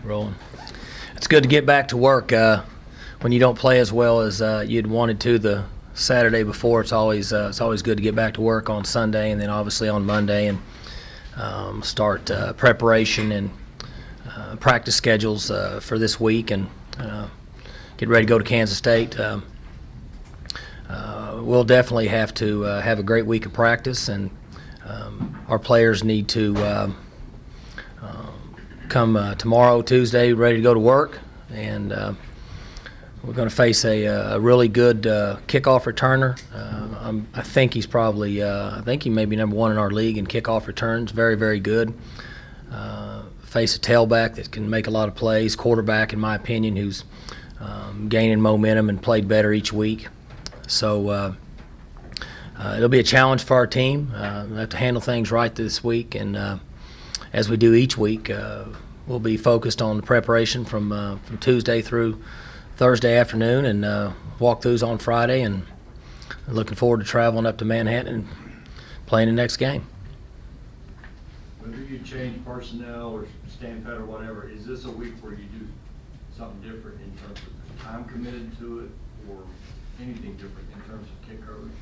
Rolling. It's good to get back to work. When you don't play as well as you'd wanted to the Saturday before, it's always good to get back to work on Sunday, and then obviously on Monday, and start preparation and practice schedules for this week, and get ready to go to Kansas State. We'll definitely have to have a great week of practice, and our players need to come tomorrow, Tuesday, ready to go to work, and we're going to face a really good kickoff returner. I think he's probably I think he may be number one in our league in kickoff returns. Very, very good. Face a tailback that can make a lot of plays. Quarterback, in my opinion, who's gaining momentum and played better each week. So it'll be a challenge for our team. We'll have to handle things right this week, and as we do each week, we'll be focused on the preparation from Tuesday through Thursday afternoon, and walkthroughs on Friday, and looking forward to traveling up to Manhattan and playing the next game. Whether you change personnel or stand pat or whatever, is this a week where you do something different in terms of time committed to it, or anything different in terms of kick coverage?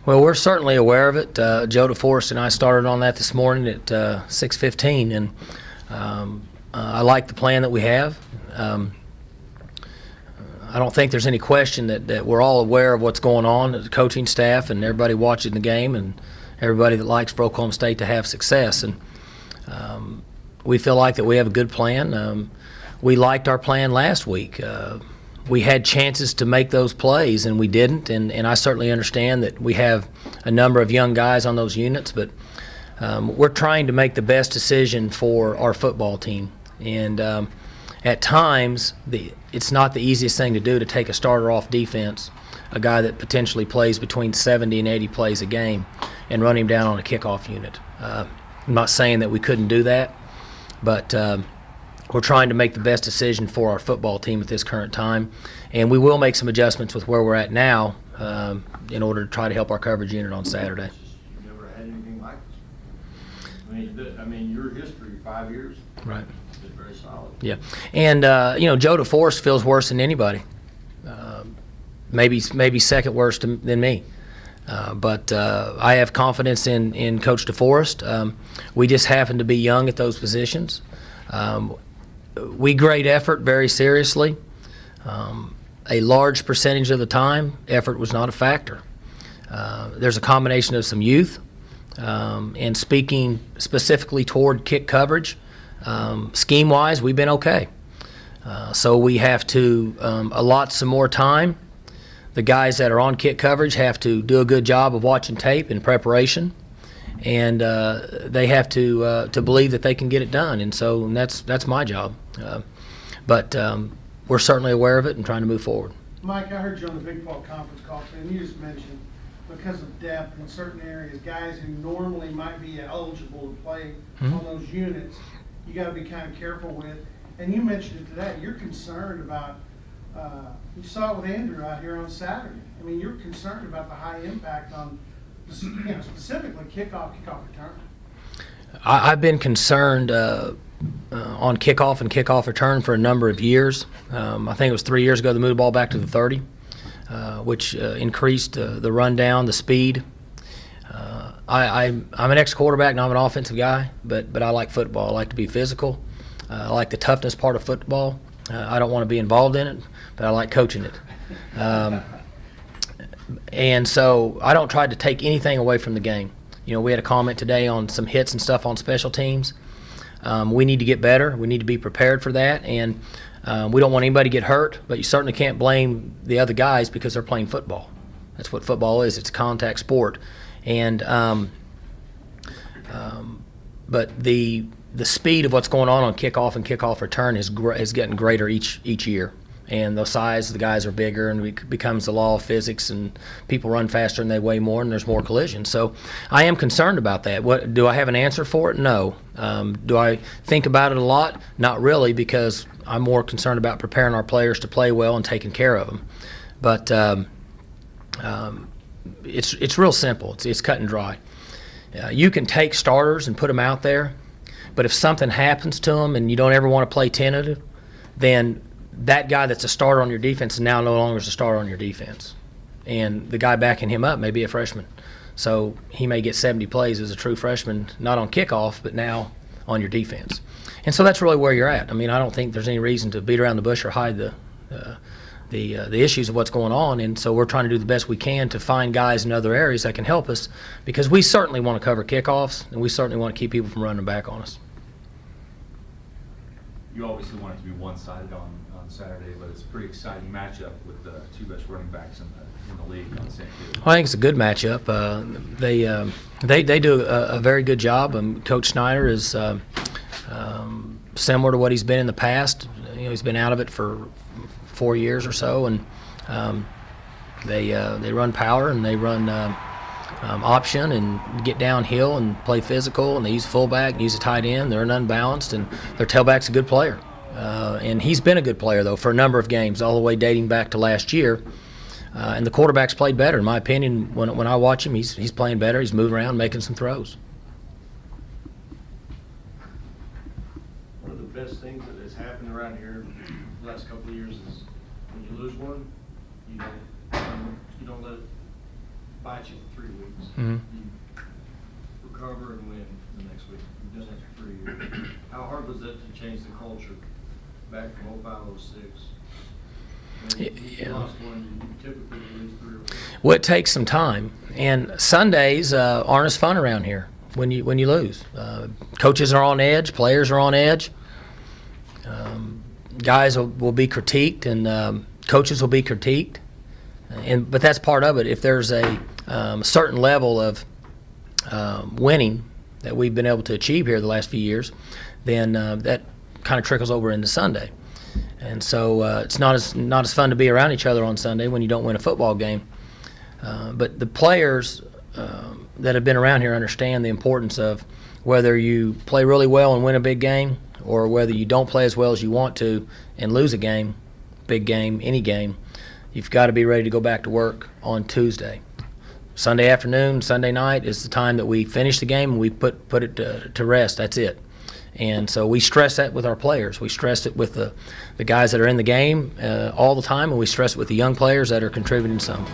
Well, we're certainly aware of it. Joe DeForest and I started on that this morning at 6:15, and I like the plan that we have. I don't think there's any question that we're all aware of what's going on, the coaching staff and everybody watching the game, and everybody that likes for Oklahoma State to have success. And we feel like that we have a good plan. We liked our plan last week. We had chances to make those plays, and we didn't. And I certainly understand that we have a number of young guys on those units, but we're trying to make the best decision for our football team. And at times, it's not the easiest thing to do to take a starter off defense, a guy that potentially plays between 70 and 80 plays a game, and run him down on a kickoff unit. I'm not saying that we couldn't do that, but we're trying to make the best decision for our football team at this current time, and we will make some adjustments with where we're at now in order to try to help our coverage unit on Saturday. You've never had anything like this. I mean, your history, 5 years. Right. Is very solid. Yeah, and Joe DeForest feels worse than anybody. Maybe second worst than me. But I have confidence in Coach DeForest. We just happen to be young at those positions. We grade effort very seriously. A large percentage of the time, effort was not a factor. There's a combination of some youth, and speaking specifically toward kick coverage, scheme-wise, we've been okay. So we have to allot some more time. The guys that are on kick coverage have to do a good job of watching tape in preparation, and they have to believe that they can get it done. And so that's my job. But we're certainly aware of it and trying to move forward. Mike, I heard you on the Big 12 conference call, and you just mentioned because of depth in certain areas, guys who normally might be eligible to play on those units, you got to be kind of careful with. And you mentioned it today. You're concerned about. You saw it with Andrew out here on Saturday. I mean, you're concerned about the high impact on, specifically kickoff return. I've been concerned on kickoff and kickoff return for a number of years. I think it was 3 years ago they moved the ball back to the 30, which increased the rundown, the speed. I'm an ex-quarterback, not an offensive guy, but I like football. I like to be physical. I like the toughness part of football. I don't want to be involved in it, but I like coaching it. And so I don't try to take anything away from the game. We had a comment today on some hits and stuff on special teams. We need to get better. We need to be prepared for that, and we don't want anybody to get hurt, but you certainly can't blame the other guys because they're playing football. That's what football is. It's a contact sport. And but the speed of what's going on kickoff and kickoff return is getting greater each year. And the size of the guys are bigger, and it becomes the law of physics, and people run faster and they weigh more, and there's more collisions. So I am concerned about that. Do I have an answer for it? No. Do I think about it a lot? Not really, because I'm more concerned about preparing our players to play well and taking care of them. But it's real simple. It's cut and dry. You can take starters and put them out there, But if something happens to them and you don't ever want to play tentative, then that guy that's a starter on your defense is now no longer a starter on your defense. And the guy backing him up may be a freshman. So he may get 70 plays as a true freshman, not on kickoff, but now on your defense. And so that's really where you're at. I mean, I don't think there's any reason to beat around the bush or hide the issues of what's going on. And so we're trying to do the best we can to find guys in other areas that can help us, because we certainly want to cover kickoffs, and we certainly want to keep people from running back on us. You obviously want it to be one-sided on Saturday, but it's a pretty exciting matchup with the two best running backs in the league on the same field. I think it's a good matchup. They do a very good job. Coach Snyder is similar to what he's been in the past. You know, he's been out of it for 4 years or so, and they run power and they run option and get downhill and play physical, and they use a fullback, use a tight end. They're unbalanced, and their tailback's a good player. And he's been a good player, though, for a number of games, all the way dating back to last year. And the quarterback's played better, in my opinion. When I watch him, he's playing better. He's moving around, making some throws. One of the best things that has happened around here the last couple of years is when you lose one, you don't let it bite you for 3 weeks. Mm-hmm. You recover and win the next week. You've done that for 3 years. How hard was that to change the culture back from 05, 06? You lost one, you typically lose 3 or 4. Well, it takes some time, and Sundays aren't as fun around here when you lose. Coaches are on edge, players are on edge. Guys will be critiqued, and coaches will be critiqued, but that's part of it. If there's a certain level of winning that we've been able to achieve here the last few years, then that kind of trickles over into Sunday. And so it's not as fun to be around each other on Sunday when you don't win a football game. But the players that have been around here understand the importance of whether you play really well and win a big game, or whether you don't play as well as you want to and lose a game, big game, any game. You've got to be ready to go back to work on Tuesday. Sunday afternoon, Sunday night is the time that we finish the game and we put it to rest. That's it. And so we stress that with our players. We stress it with the guys that are in the game all the time, and we stress it with the young players that are contributing some.